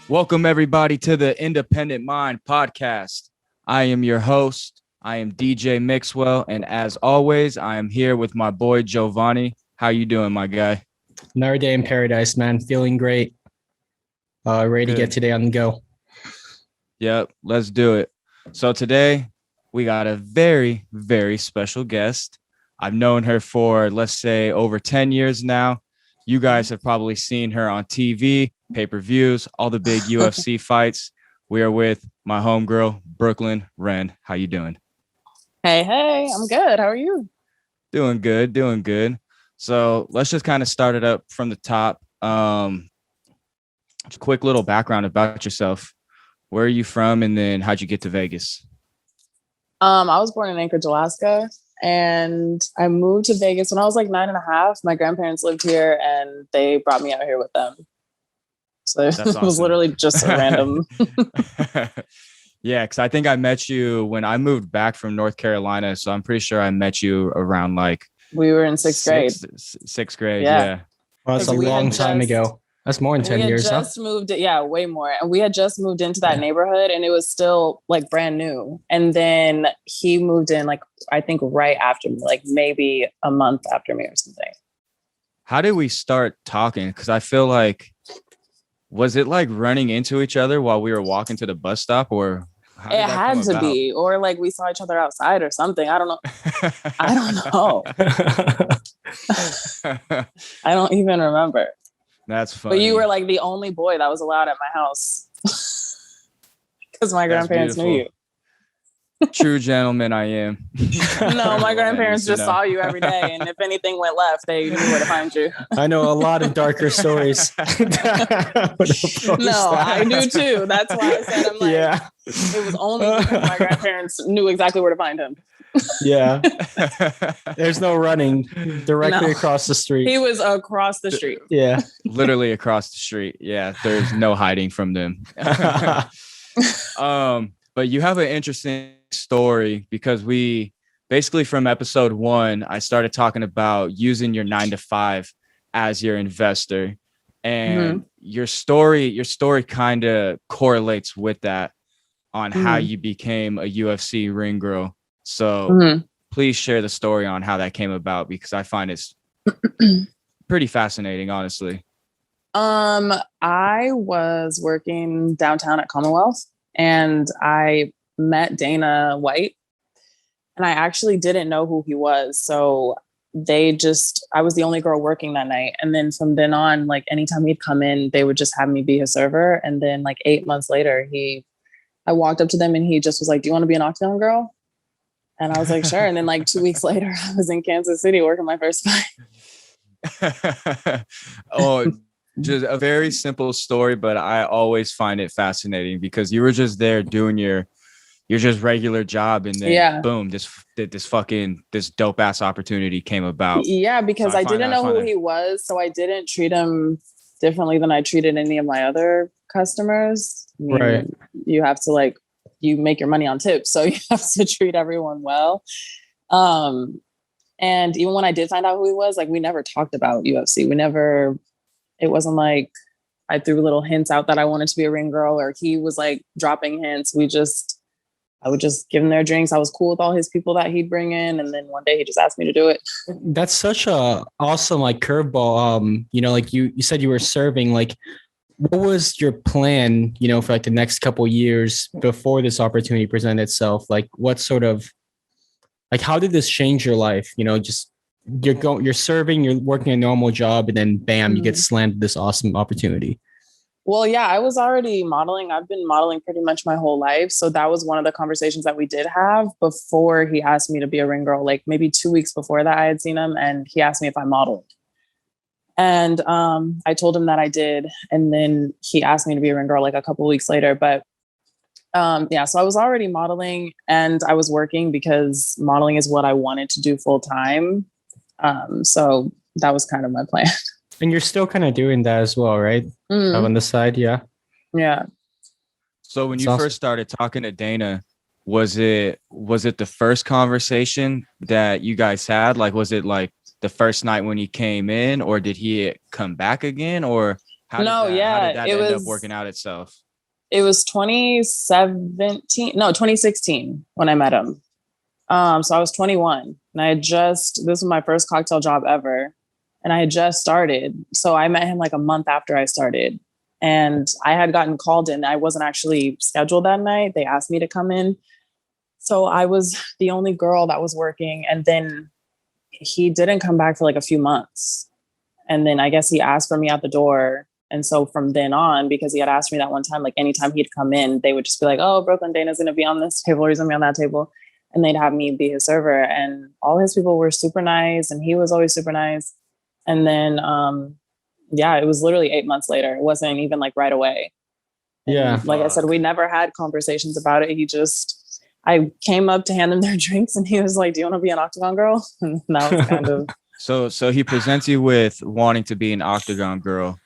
Welcome, everybody, to the Independent Mind podcast. I am your host. I am DJ Mixwell, and as always, I am here with my boy Giovanni. How you doing, my guy? Another day in paradise, man. Feeling great. Ready Good. to get today on the go. Yep, let's do it. So today, we got a very, very special guest. I've known her for, let's say, over 10 years now. You guys have probably seen her on TV, pay-per-views, all the big UFC fights. We are with my homegirl, Brookliyn Wren. How you doing? Hey, I'm good. How are you? Doing good. So let's just kind of start it up from the top. Just a quick little background about yourself. Where are you from, and then how'd you get to Vegas? I was born in Anchorage, Alaska, and I moved to Vegas when I was like 9.5. My grandparents lived here, and they brought me out here with them. So it was literally just a random. Yeah, because I think I met you when I moved back from North Carolina. So I'm pretty sure I met you around like we were in sixth grade. Sixth grade, yeah. Well, that's a long time ago. That's more than 10 years. Just moved, yeah, way more. And we had just moved into that neighborhood, and it was still like brand new. And then he moved in, like I think right after me, like maybe a month after me or something. How did we start talking? Because I feel like, was it like running into each other while we were walking to the bus stop, or it had to be, or like we saw each other outside or something. I don't know. I don't even remember. That's funny. But you were like the only boy that was allowed at my house because my grandparents knew you. True gentleman I am. No, my grandparents just saw you every day, and if anything went left, they knew where to find you. I know a lot of darker stories. No, I do too. That's why I said I'm like, yeah. It was only because my grandparents knew exactly where to find him. Yeah. There's no running directly across the street. He was across the street. Yeah. Literally across the street. Yeah. There's no hiding from them. But you have an interesting story because we basically from episode 1, I started talking about using your 9 to 5 as your investor, and your story kind of correlates with that on how you became a UFC ring girl. So please share the story on how that came about, because I find it's pretty fascinating, honestly. I was working downtown at Commonwealth, and I met Dana White, and I actually didn't know who he was. So I was the only girl working that night. And then from then on, like anytime he'd come in, they would just have me be his server. And then like 8 months later, I walked up to them and he just was like, "Do you want to be an Octagon girl?" And I was like, "Sure." And then like 2 weeks later, I was in Kansas City working my first fight. Oh, just a very simple story, but I always find it fascinating because you were just there doing your just regular job, and then boom, this dope ass opportunity came about. Yeah, because I didn't know who he was, so I didn't treat him differently than I treated any of my other customers. Right. You have to you make your money on tips, so you have to treat everyone well. And even when I did find out who he was, like we never talked about UFC. It wasn't like I threw little hints out that I wanted to be a ring girl, or he was like dropping hints. I would just give him their drinks. I was cool with all his people that he'd bring in. And then one day he just asked me to do it. That's such a awesome curveball. Like you said you were serving, like what was your plan, for like the next couple of years before this opportunity presented itself? Like what sort of, like, how did this change your life? Just you're serving, you're working a normal job, and then bam, you get slammed with this awesome opportunity. Well, yeah, I was already modeling. I've been modeling pretty much my whole life. So that was one of the conversations that we did have before he asked me to be a ring girl. Like maybe 2 weeks before that, I had seen him and he asked me if I modeled. And I told him that I did. And then he asked me to be a ring girl like a couple of weeks later. But so I was already modeling and I was working because modeling is what I wanted to do full time. So that was kind of my plan. And you're still kind of doing that as well, right? On the side, yeah. Yeah. So when you first started talking to Dana, was it the first conversation that you guys had? Like, was it like the first night when he came in, or did he come back again? Or How did that end up working out itself? It was 2016 when I met him. So I was 21 and this was my first cocktail job ever. And I had just started. So I met him like a month after I started. And I had gotten called in. I wasn't actually scheduled that night. They asked me to come in. So I was the only girl that was working. And then he didn't come back for like a few months. And then I guess he asked for me at the door. And so from then on, because he had asked me that one time, like anytime he'd come in, they would just be like, oh, Brookliyn, Dana's going to be on this table or he's going to be on that table. And they'd have me be his server. And all his people were super nice. And he was always super nice. And then, it was literally 8 months later. It wasn't even like right away. And like I said, we never had conversations about it. I came up to hand them their drinks and he was like, do you want to be an Octagon girl? And that was kind of. So he presents you with wanting to be an Octagon girl.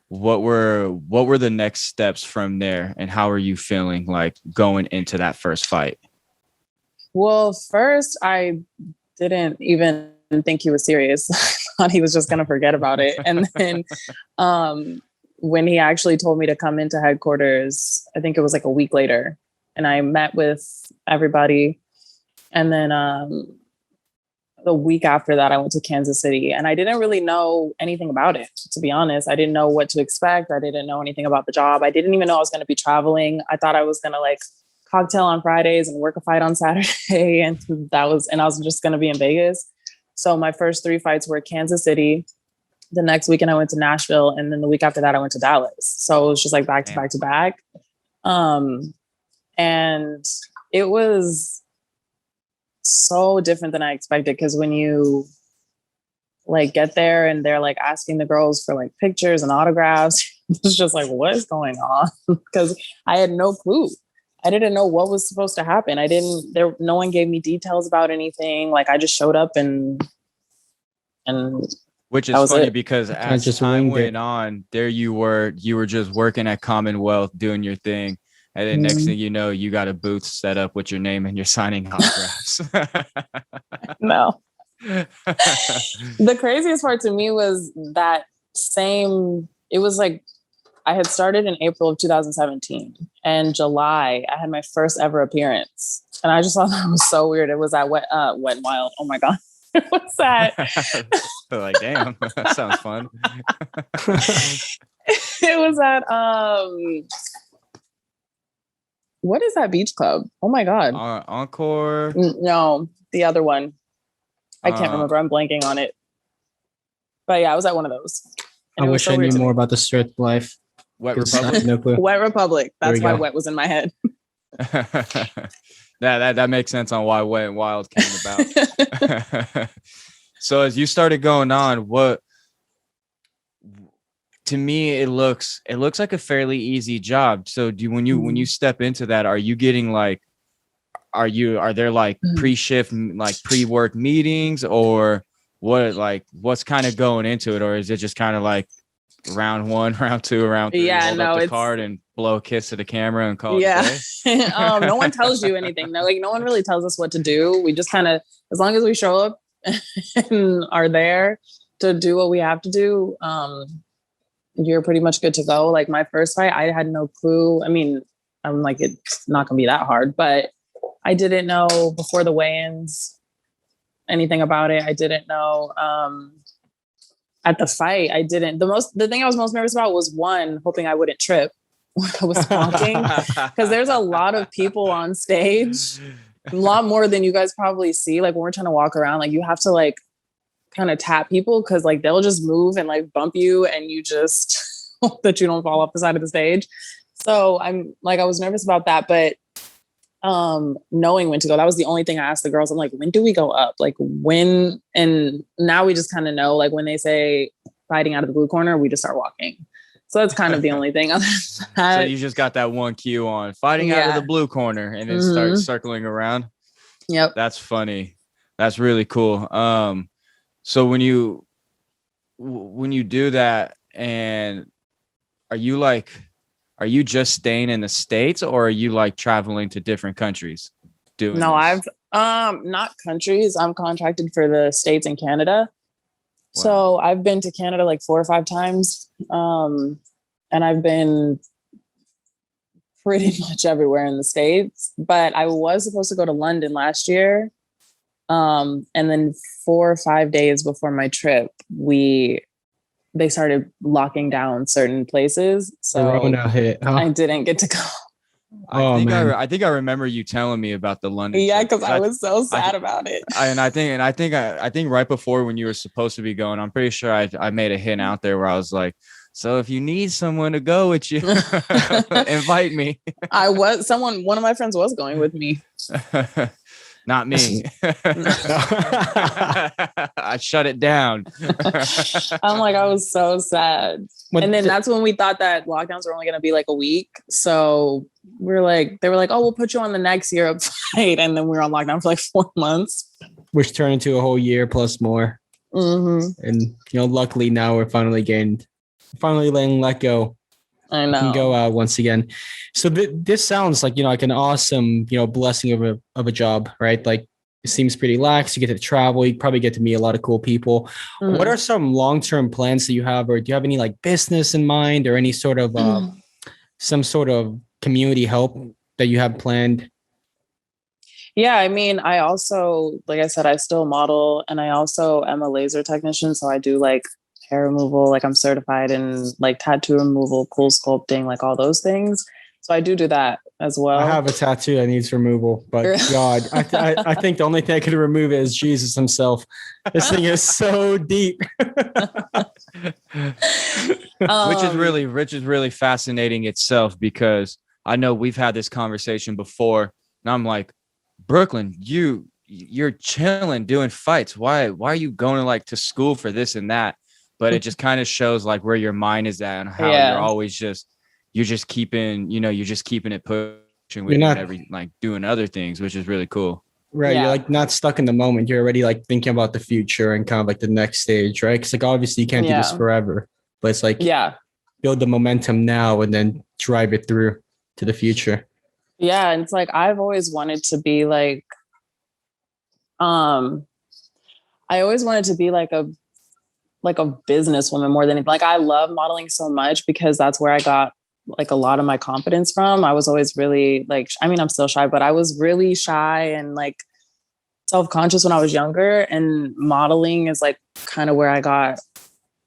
What were the next steps from there, and how are you feeling like going into that first fight? Well, first I didn't even think he was serious. I thought he was just going to forget about it. And then when he actually told me to come into headquarters, I think it was like a week later, and I met with everybody. And then the week after that, I went to Kansas City, and I didn't really know anything about it, to be honest. I didn't know what to expect. I didn't know anything about the job. I didn't even know I was going to be traveling. I thought I was going to like cocktail on Fridays and work a fight on Saturday. And I was just going to be in Vegas. So my first 3 fights were Kansas City. The next weekend I went to Nashville. And then the week after that, I went to Dallas. So it was just like back to back to back. And it was so different than I expected, because when you like get there and they're like asking the girls for like pictures and autographs, it's just like, what is going on? Because I had no clue. I didn't know what was supposed to happen. No one gave me details about anything. Like I just showed up and which is funny because as time went on, there you were just working at Commonwealth doing your thing. And then next thing you know, you got a booth set up with your name and you're signing autographs. No. The craziest part to me was it was like I had started in April of 2017, and July I had my first ever appearance. And I just thought that was so weird. It was at Wet n Wild. Oh my God. What's that? Like, damn, that sounds fun. It was at what is that beach club? Oh my God. Encore? No, the other one. I can't remember. I'm blanking on it. But yeah, I was at one of those. And I wish I knew more about the strip life. Wet Republic? No clue. Wet Republic. That's why Wet was in my head. that makes sense on why Wet n Wild came about. So as you started going on, to me, it looks like a fairly easy job. So when you step into that, are you getting like, are there like pre-shift, like pre-work meetings, or what's kind of going into it? Or is it just kind of like round 1, round 2, round 3, hold up the card and blow a kiss to the camera and call it a day? No one tells you anything. No one really tells us what to do. We just kind of, as long as we show up and are there to do what we have to do, you're pretty much good to go. Like my first fight, I had no clue. I mean, I'm like, it's not gonna be that hard, but I didn't know before the weigh-ins anything about it. I didn't know at the fight. The thing I was most nervous about was hoping I wouldn't trip when I was talking, because there's a lot of people on stage, a lot more than you guys probably see. Like when we're trying to walk around, like you have to like kind of tap people, because like they'll just move and like bump you, and you just hope that you don't fall off the side of the stage. So I was nervous about that, but knowing when to go, that was the only thing I asked the girls. I'm like, when do we go up? Like when? And now we just kind of know, like when they say fighting out of the blue corner, we just start walking. So that's kind of the only thing. Other than that, so you just got that one cue on fighting out of the blue corner, and then start circling around. Yep. That's funny. That's really cool. So when you do that, and are you just staying in the States, or are you like traveling to different countries doing this? I've not countries. I'm contracted for the States and Canada. Wow. So I've been to Canada like 4 or 5 times. and I've been pretty much everywhere in the States, but I was supposed to go to London last year. And then 4 or 5 days before my trip, they started locking down certain places. So Corona hit, huh? I didn't get to go. I think I remember you telling me about the London. Yeah, because I was so sad about it. I think right before when you were supposed to be going, I'm pretty sure I made a hint out there where I was like, so if you need someone to go with you, invite me. One of my friends was going with me. Not me. I shut it down. I'm like, I was so sad. And then that's when we thought that lockdowns were only going to be like a week. So they were like, oh, we'll put you on the next Europe flight. And then we were on lockdown for like 4 months. Which turned into a whole year plus more. Mm-hmm. And, luckily now we're finally letting let go. I know. And go out once again. So this sounds like, like an awesome, blessing of a job, right? Like it seems pretty lax. You get to travel. You probably get to meet a lot of cool people. Mm-hmm. What are some long-term plans that you have, or do you have any like business in mind or any sort of, some sort of community help that you have planned? Yeah. I mean, I also, like I said, I still model, and I also am a laser technician. So I do like hair removal, like I'm certified in like tattoo removal, cool sculpting, like all those things. So I do that as well. I have a tattoo that needs removal, but God, I think the only thing I could remove it is Jesus himself. This thing is so deep. Which is really fascinating itself, because I know we've had this conversation before, and I'm like, Brookliyn, you're chilling doing fights. Why are you going to school for this and that? But it just kind of shows like where your mind is at and how you're always you're just keeping it pushing with doing other things, which is really cool. Right. Yeah. You're like not stuck in the moment. You're already like thinking about the future and kind of like the next stage, right? Because like obviously you can't do this forever, but it's like build the momentum now and then drive it through to the future. Yeah. And it's like I've always wanted to be like I always wanted to be like a businesswoman more than like I love modeling so much because that's where I got like a lot of my confidence from. I was always really like, I mean, I'm still shy, but I was really shy and like self-conscious when I was younger, and modeling is like kind of where I got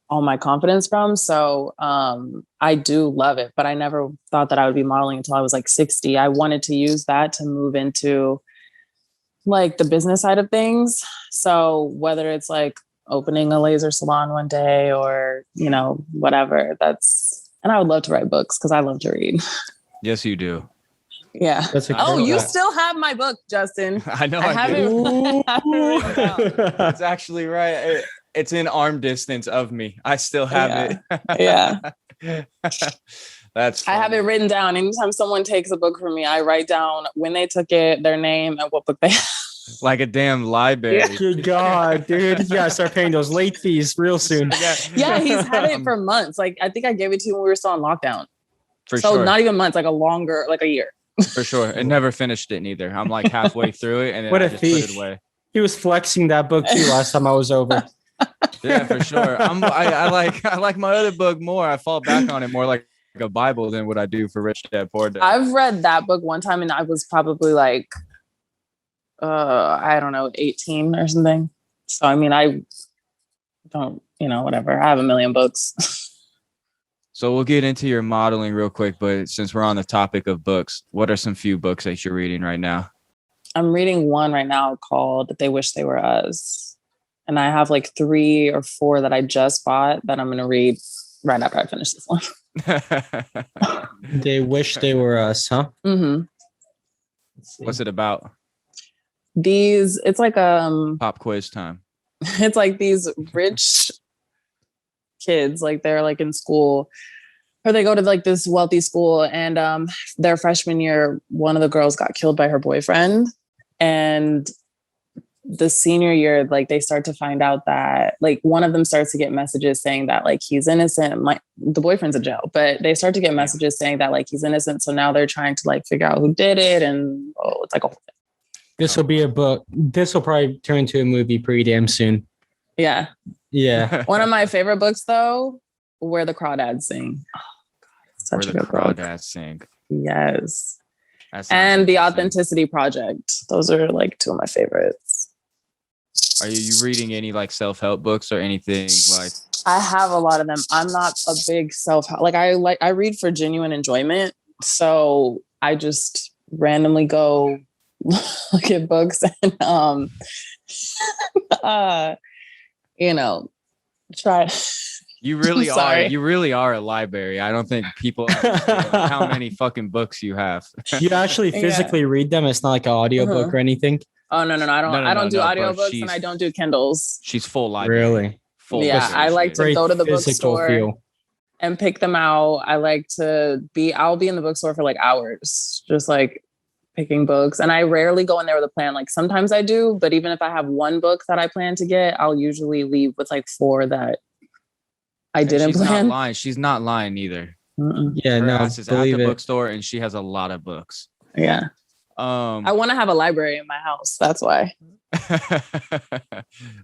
all my confidence from. So I do love it, but I never thought that I would be modeling until I was like 60. I wanted to use that to move into like the business side of things. So whether it's like opening a laser salon one day or, whatever, and I would love to write books because I love to read. Yes, you do. Yeah. You still have my book, Justin. I know. I haven't. That's actually right. It's in arm distance of me. I still have it. Yeah. That's funny. I have it written down. Anytime someone takes a book from me, I write down when they took it, their name, and what book they have. Like a damn library. Yeah. Good God, dude. You gotta start paying those late fees real soon. Yeah, he's had it for months. Like I think I gave it to you when we were still on lockdown. For so sure. Not even months, like a year. For sure. And never finished it neither. I'm like halfway through it and then I just put it away. He was flexing that book too last time I was over. Yeah, for sure. I like my other book more. I fall back on it more like a Bible than what I do for Rich Dad Poor Dad. I've read that book one time and I was probably like I don't know, 18 or something. So I mean, I don't, whatever. I have a million books. So we'll get into your modeling real quick, but since we're on the topic of books, what are some few books that you're reading right now? I'm reading one right now called They Wish They Were Us. And I have like 3 or 4 that I just bought that I'm going to read right after I finish this one. They Wish They Were Us, huh? Mm-hmm. What's it about? It's like pop quiz time. It's like these rich kids, like they're like in school, or they go to like this wealthy school, and their freshman year, one of the girls got killed by her boyfriend, and the senior year, like they start to find out that like one of them starts to get messages saying that like he's innocent. The boyfriend's in jail, but they start to get messages saying that like he's innocent. So now they're trying to like figure out who did it, and it's like a whole thing. This will be a book. This will probably turn into a movie pretty damn soon. Yeah. Yeah. One of my favorite books, though, Where the Crawdads Sing. Such Where a the good book. Crawdads Sing. Yes. That sounds And The interesting. Authenticity Project. Those are like two of my favorites. Are you reading any like self-help books or anything like? I have a lot of them. I'm not a big self-help. I read for genuine enjoyment. So I just randomly go look at books and try. You really I'm are. sorry. You really are a library. I don't think people understand like, how many fucking books you have. You actually physically read them. It's not like an audiobook or anything. Oh no. I don't do audiobooks and I don't do Kindles. She's full library. Really? Full. Yeah, I like to go to the bookstore feel. and pick them out. I like to I'll be in the bookstore for like hours, just like picking books. And I rarely go in there with a plan. Like sometimes I do, but even if I have one book that I plan to get, I'll usually leave with like 4 that I didn't she's plan. Not lying. She's not lying either. Yeah, Her no, ass is at the bookstore and she has a lot of books. Yeah. I want to have a library in my house. That's why.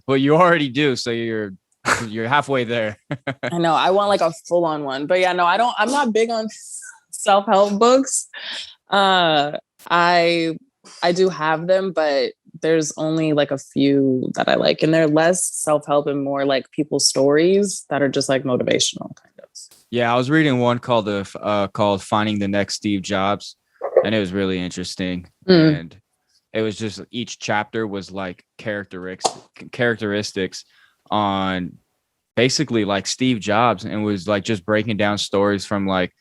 Well, you already do, so you're halfway there. I know. I want like a full-on one. But yeah, no, I'm not big on self-help books. I do have them, but there's only like a few that I like, and they're less self-help and more like people's stories that are just like motivational kind of. Yeah, I was reading one called Finding the Next Steve Jobs, and it was really interesting. And it was just each chapter was like characteristics on basically like Steve Jobs, and was like just breaking down stories from like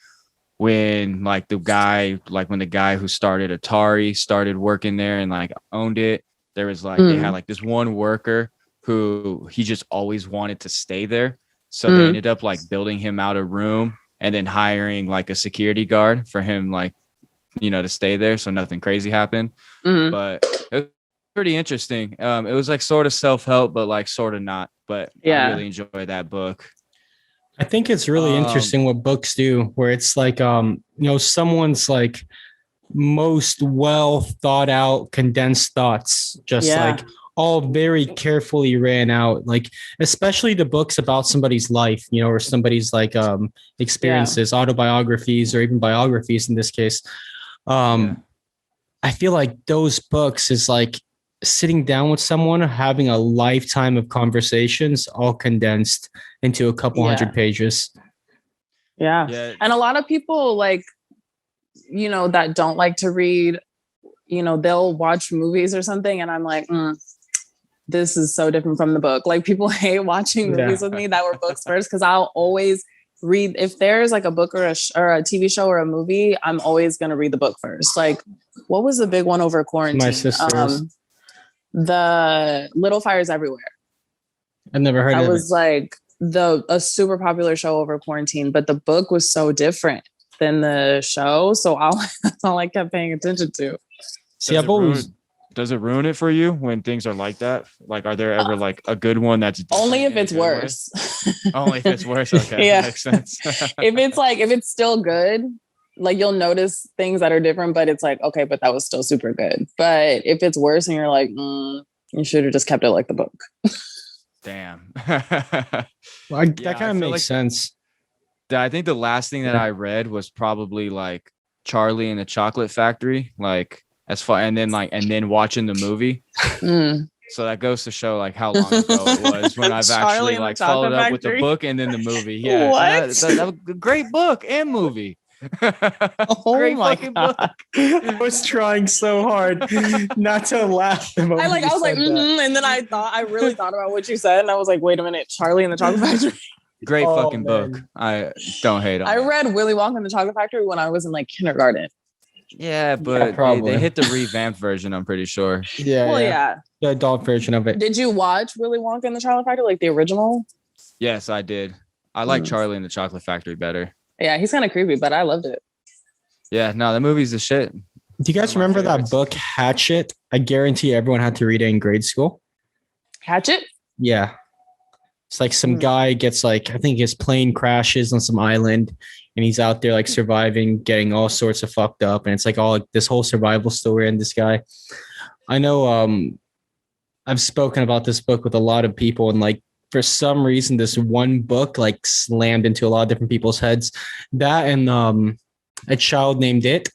when the guy who started Atari started working there and like owned it. There was like they had like this one worker who he just always wanted to stay there. So they ended up like building him out a room and then hiring like a security guard for him, like, to stay there. So nothing crazy happened. But it was pretty interesting. It was like sort of self-help, but like sort of not. But I really enjoyed that book. I think it's really interesting what books do, where it's like, someone's like most well thought out, condensed thoughts, just like all very carefully ran out, like especially the books about somebody's life, or somebody's like experiences, autobiographies, or even biographies in this case. I feel like those books is like sitting down with someone, having a lifetime of conversations, all condensed into a couple hundred pages. Yeah. And a lot of people like, that don't like to read, they'll watch movies or something. And I'm like, this is so different from the book. Like people hate watching movies with me that were books first, because I'll always read. If there's like a book or a TV show or a movie, I'm always going to read the book first. Like what was the big one over quarantine? My sisters. The Little Fires Everywhere. I've never heard of it. That was like a super popular show over quarantine, but the book was so different than the show. So that's all I kept paying attention to. See, does it ruin it for you when things are like that? Like, are there ever like a good one that's only if it's worse? Only if it's worse. Okay. Yeah. That makes sense. if it's still good, like you'll notice things that are different, but it's like, okay, but that was still super good. But if it's worse and you're like, you should have just kept it like the book. Damn. That kind of makes sense. I think the last thing that I read was probably like Charlie and the Chocolate Factory, like and then watching the movie. So that goes to show like how long ago it was when I've actually like followed up with the book and then the movie. Yeah. What? So that was a great book and movie. Great fucking book. I was trying so hard not to laugh. I was like, and then I really thought about what you said, and I was like, wait a minute, Charlie and the Chocolate Factory. Great fucking book. I don't hate it. I read Willy Wonka and the Chocolate Factory when I was in like kindergarten. Yeah, but they hit the revamped version, I'm pretty sure. Yeah. The adult version of it. Did you watch Willy Wonka and the Chocolate Factory, like the original? Yes, I did. I like Charlie and the Chocolate Factory better. Yeah, he's kind of creepy, but I loved it. Yeah, no, the movie's the shit. Do you guys remember that book, Hatchet? I guarantee everyone had to read it in grade school. Hatchet? Yeah. It's like some guy gets like, I think his plane crashes on some island and he's out there like surviving, getting all sorts of fucked up. And it's like all like, this whole survival story in this guy. I know I've spoken about this book with a lot of people, and like for some reason, this one book like slammed into a lot of different people's heads. That and A Child Named It.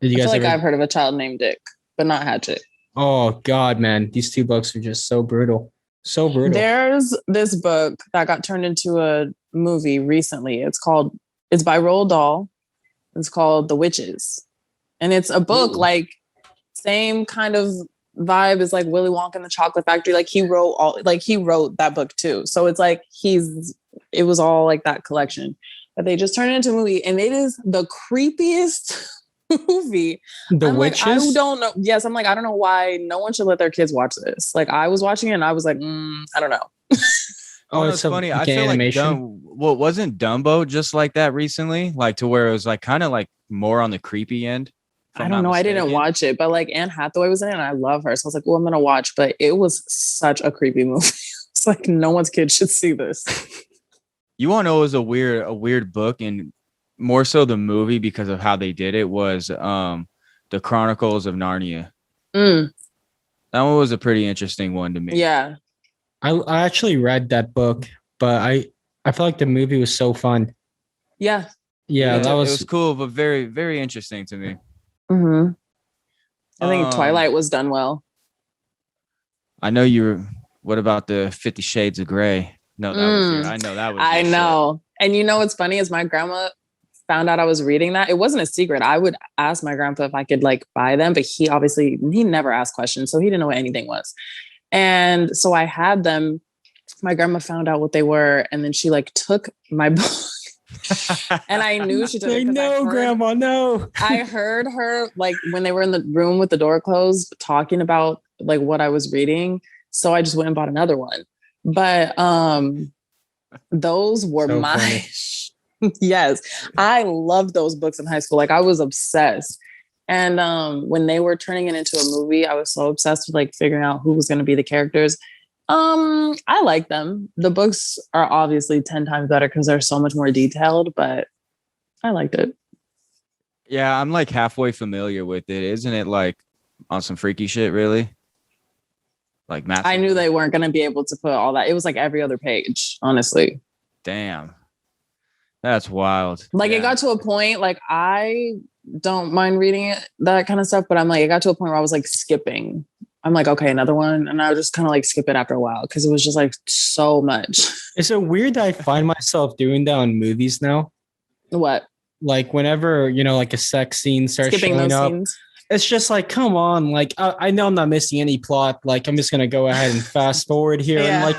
Did you I guys feel like ever? I've heard of A Child Named Dick, but not Hatchet. Oh God, man, these two books are just so brutal, so brutal. There's this book that got turned into a movie recently. It's by Roald Dahl. It's called The Witches, and it's a book like same kind of vibe as like Willy Wonka and the Chocolate Factory. Like he wrote that book too. So it's like it was all like that collection, but they just turned it into a movie, and it is the creepiest movie. The I'm Witches. like, I don't know. Yes, I'm like, I don't know why no one should let their kids watch this. Like I was watching it, and I was like, I don't know. Oh, it's funny. I feel animation. like wasn't Dumbo just like that recently? Like to where it was like kind of like more on the creepy end. I don't know. I didn't watch it, but like Anne Hathaway was in it and I love her. So I was like, well, I'm going to watch, but it was such a creepy movie. It's like no one's kid should see this. You want to know it was a weird book, and more so the movie because of how they did it was The Chronicles of Narnia. That one was a pretty interesting one to me. Yeah. I actually read that book, but I felt like the movie was so fun. Yeah. Yeah, it was cool, but very, very interesting to me. Mm-hmm. I think Twilight was done well. I know what about the 50 Shades of Grey? No, that was I know that was I know. Shit. And you know what's funny is my grandma found out I was reading that. It wasn't a secret. I would ask my grandpa if I could like buy them, but he never asked questions, so he didn't know what anything was. And so I had them. My grandma found out what they were, and then she like took my book. And I knew she took it. No, Grandma, no. I heard her like when they were in the room with the door closed talking about like what I was reading. So I just went and bought another one. But those were so yes. I loved those books in high school. Like I was obsessed. And when they were turning it into a movie, I was so obsessed with like figuring out who was going to be the characters. I like them. The books are obviously 10 times better because they're so much more detailed, but I liked it. Yeah, I'm like halfway familiar with it. Isn't it like on some freaky shit, really? Like math. I knew they weren't going to be able to put all that. It was like every other page, honestly. Damn. That's wild. Like it got to a point, like I don't mind reading it, that kind of stuff, but I'm like, it got to a point where I was like skipping. I'm like, okay, another one. And I would just kind of like skip it after a while because it was just like so much. Is it weird that I find myself doing that on movies now? What? Like whenever, like a sex scene starts skipping showing those up, scenes? It's just like, come on. Like, I know I'm not missing any plot. Like, I'm just going to go ahead and fast forward here. Yeah.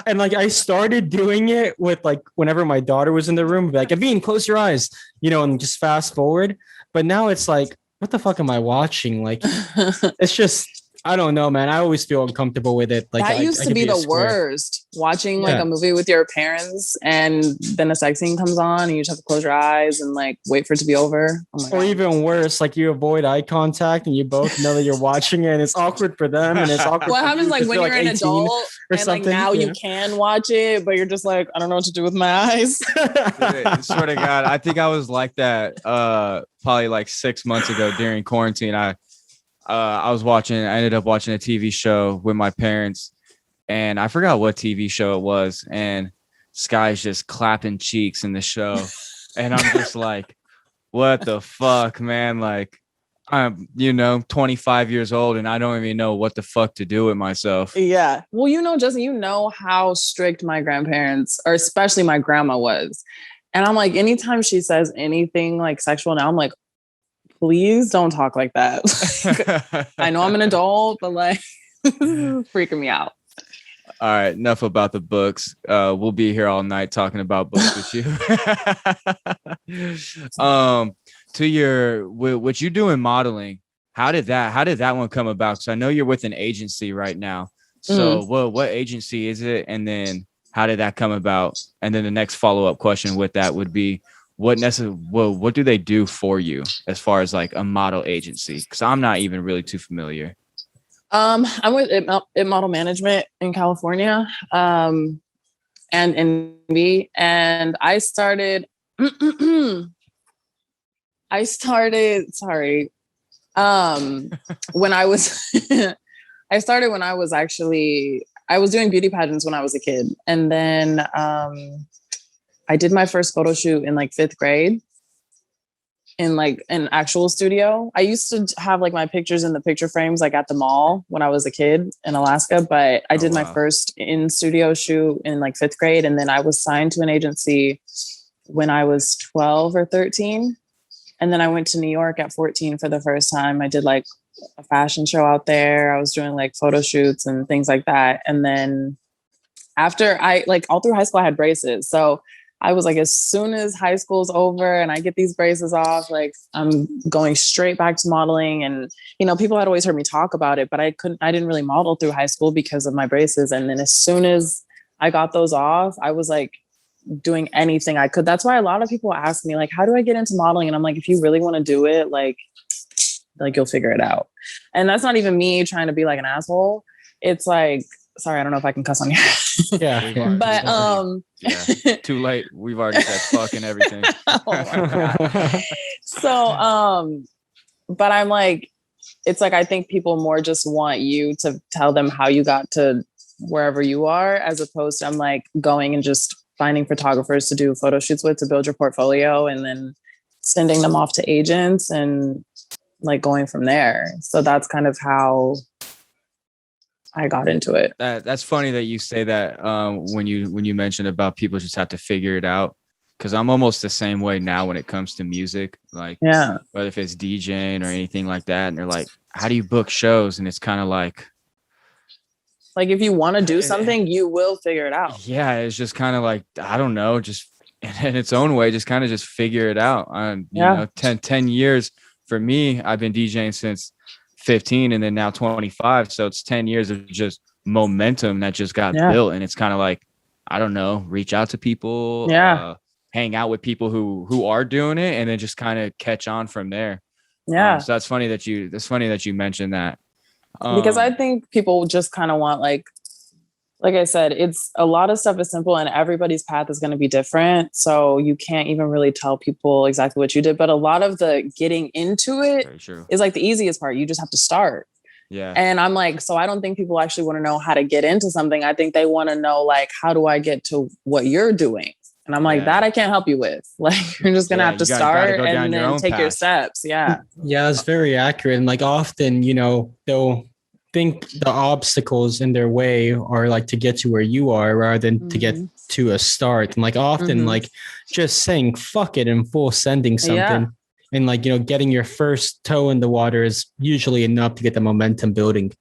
And I started doing it with like, whenever my daughter was in the room, like, Aveen, close your eyes, and just fast forward. But now it's like, what the fuck am I watching? Like, it's just, I don't know, man. I always feel uncomfortable with it. Like that used to be the worst. Watching like a movie with your parents, and then a sex scene comes on, and you just have to close your eyes and like wait for it to be over. Oh my God. Even worse, like you avoid eye contact, and you both know that you're watching it, and it's awkward for them, and it's awkward. What happens like when you're an adult and something, like now you can watch it, but you're just like, I don't know what to do with my eyes. Dude, swear to God, I think I was like that probably like 6 months ago during quarantine. I ended up watching a TV show with my parents, and I forgot what TV show it was. And Sky's just clapping cheeks in the show. And I'm just like, what the fuck, man? Like, I'm, 25 years old and I don't even know what the fuck to do with myself. Yeah. Well, Justin, you know how strict my grandparents, or especially my grandma, was. And I'm like, anytime she says anything like sexual now, I'm like, please don't talk like that. I know I'm an adult, but like freaking me out. All right, enough about the books. We'll be here all night talking about books with you. To what you do in modeling, how did that one come about? So I know you're with an agency right now. So what agency is it? And then how did that come about? And then the next follow-up question with that would be, what do they do for you as far as like a model agency? Because I'm not even really too familiar. I'm with Ep Model Management in California, and NB, and I started. When I was, I started when I was actually. I was doing beauty pageants when I was a kid. And then I did my first photo shoot in like 5th grade in like an actual studio. I used to have like my pictures in the picture frames like at the mall when I was a kid in Alaska, but I did my first in studio shoot in like 5th grade. And then I was signed to an agency when I was 12 or 13. And then I went to New York at 14 for the first time. I did like a fashion show out there. I was doing like photo shoots and things like that. And then after I like all through high school, I had braces. So I was like, as soon as high school's over and I get these braces off, like I'm going straight back to modeling. And, you know, people had always heard me talk about it, but I didn't really model through high school because of my braces. And then as soon as I got those off, I was like doing anything I could. That's why a lot of people ask me like, how do I get into modeling? And I'm like, if you really want to do it, like you'll figure it out. And that's not even me trying to be like an asshole. It's like, sorry, I don't know if I can cuss on here. Yeah. But yeah, too late. We've already said fuck and everything. Oh my God. So but I'm like, it's like I think people more just want you to tell them how you got to wherever you are, as opposed to I'm like going and just finding photographers to do photo shoots with to build your portfolio and then sending them off to agents and like going from there. So that's kind of how I got into it. That's funny that you say that when you mentioned about people just have to figure it out, because I'm almost the same way now when it comes to music, like whether if it's DJing or anything like that, and they're like, how do you book shows? And it's kind of like if you want to do something, you will figure it out. Yeah, it's just kind of like, I don't know, just in its own way, just kind of just figure it out. You know, 10 years for me, I've been DJing since 15 and then now 25. So it's 10 years of just momentum that just got built. And it's kind of like, I don't know, reach out to people, hang out with people who are doing it, and then just kind of catch on from there. Yeah. So that's funny that you mentioned that. Because I think people just kind of want like I said, it's a lot of stuff is simple and everybody's path is going to be different. So you can't even really tell people exactly what you did. But a lot of the getting into it is like the easiest part. You just have to start. Yeah. And I'm like, so I don't think people actually want to know how to get into something. I think they want to know, like, how do I get to what you're doing? And I'm like, that I can't help you with. Like, you're just going to have to start and then take your steps. Yeah. Yeah, that's very accurate. And like often, you know, they'll think the obstacles in their way are like to get to where you are rather than to get to a start. And like often like just saying fuck it and full sending something and like, you know, getting your first toe in the water is usually enough to get the momentum building.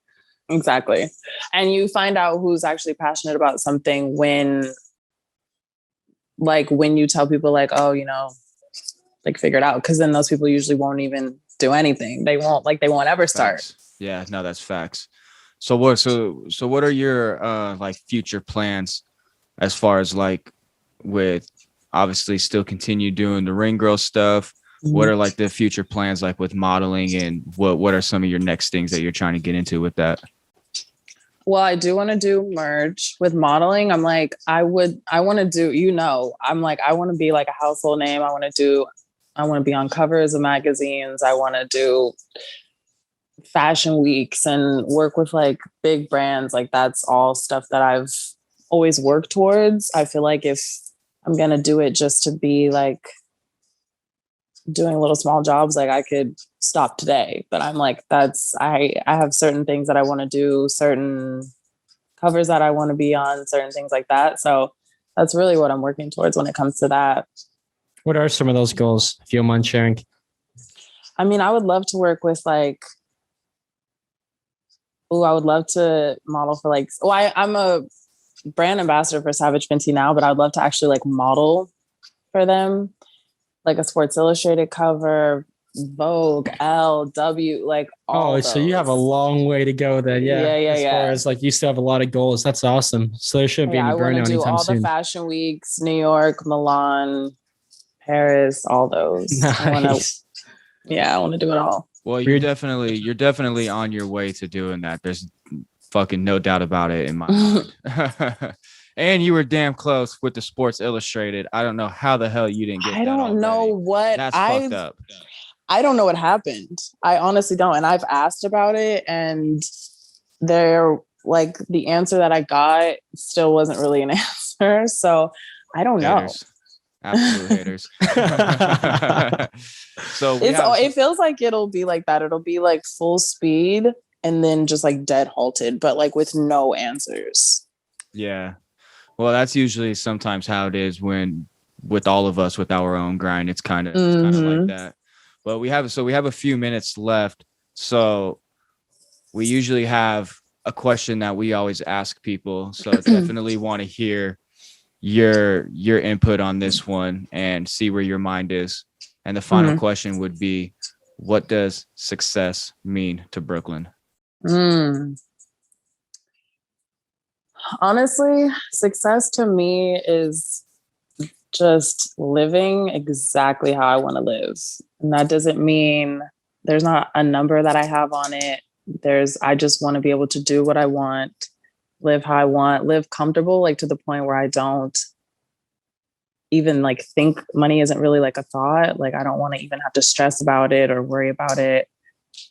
Exactly. And you find out who's actually passionate about something when you tell people like, oh, you know, like figure it out. Cause then those people usually won't even do anything. They won't ever start. Facts. Yeah, no, that's facts. So what are your like future plans as far as like with obviously still continue doing the ring girl stuff? What are like the future plans like with modeling, and what are some of your next things that you're trying to get into with that? Well, I do want to do merch with modeling. I'm like, I want to do, you know, I'm like, I want to be like a household name. I want to be on covers of magazines. I want to do fashion weeks and work with like big brands. Like that's all stuff that I've always worked towards. I feel like if I'm going to do it just to be like doing little small jobs, like I could stop today, but I'm like, I have certain things that I want to do, certain covers that I want to be on, certain things like that. So that's really what I'm working towards when it comes to that. What are some of those goals, if you don't mind sharing? I mean, I would love to work with like, I would love to model for like, I'm a brand ambassador for Savage Fenty now, but I'd love to actually like model for them, like a Sports Illustrated cover, Vogue, LW, like all so you have a long way to go then. As far as like you still have a lot of goals. That's awesome. So there shouldn't be any burnout anytime soon. I want to do all the fashion weeks, New York, Milan, Paris, all those. Nice. I want to do it all. Well, you're definitely on your way to doing that. There's fucking no doubt about it in my mind. And you were damn close with the Sports Illustrated. I don't know how the hell you didn't get that. I don't know what that's fucked up. I don't know what happened. I honestly don't. And I've asked about it, and like the answer that I got still wasn't really an answer. So I don't know. Haters. Absolute haters. So it feels like it'll be like that. It'll be like full speed and then just like dead halted, but like with no answers. Yeah. Well, that's usually sometimes how it is when with all of us with our own grind. It's kind of like that. But we have a few minutes left. So we usually have a question that we always ask people. So definitely want to hear your input on this one and see where your mind is. And the final question would be, what does success mean to Brookliyn? Honestly, success to me is just living exactly how I want to live. And that doesn't mean there's not a number that I have on it. I just want to be able to do what I want, live how I want, live comfortable, like to the point where I don't even like think money isn't really like a thought. Like I don't want to even have to stress about it or worry about it.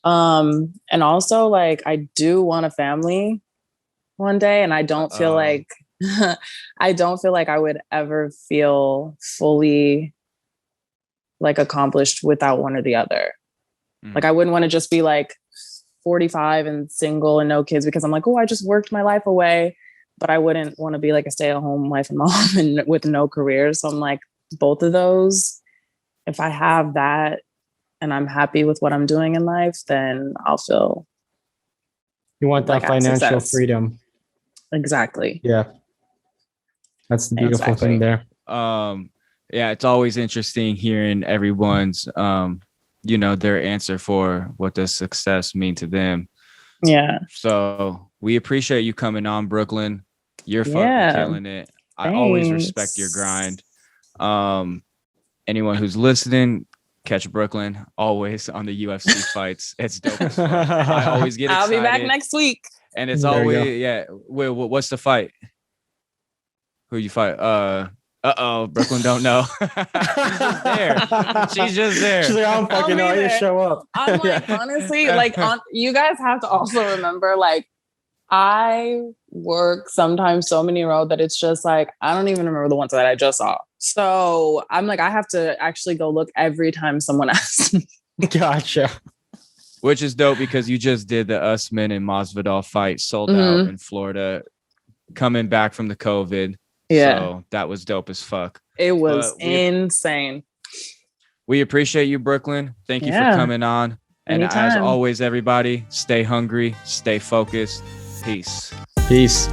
And also like I do want a family one day, and I don't feel like I would ever feel fully like accomplished without one or the other. Like I wouldn't want to just be like 45 and single and no kids because I'm like, oh, I just worked my life away. But I wouldn't want to be like a stay-at-home wife and mom and with no career. So I'm like, both of those, if I have that and I'm happy with what I'm doing in life, then I'll feel. You want that like financial freedom. Exactly. Yeah. That's the beautiful thing there. Yeah, it's always interesting hearing everyone's their answer for what does success mean to them. Yeah. So we appreciate you coming on, Brookliyn. You're fucking killing it. Thanks. I always respect your grind. Anyone who's listening, catch Brookliyn always on the UFC fights. It's dope as fuck. I always get excited. I'll be back next week. And it's always Wait, what's the fight? Who you fight? Brookliyn don't know. She's just there. She's like, I don't fucking know. I just show up. I'm like, honestly, like you guys have to also remember, like, I work sometimes so many road that it's just like, I don't even remember the ones that I just saw. So I'm like, I have to actually go look every time someone asks me. Gotcha. Which is dope because you just did the Usman and Masvidal fight, sold out in Florida, coming back from the COVID. Yeah. So that was dope as fuck. It was insane. We appreciate you, Brookliyn. Thank you for coming on. And as always, everybody, stay hungry, stay focused. Peace. Peace.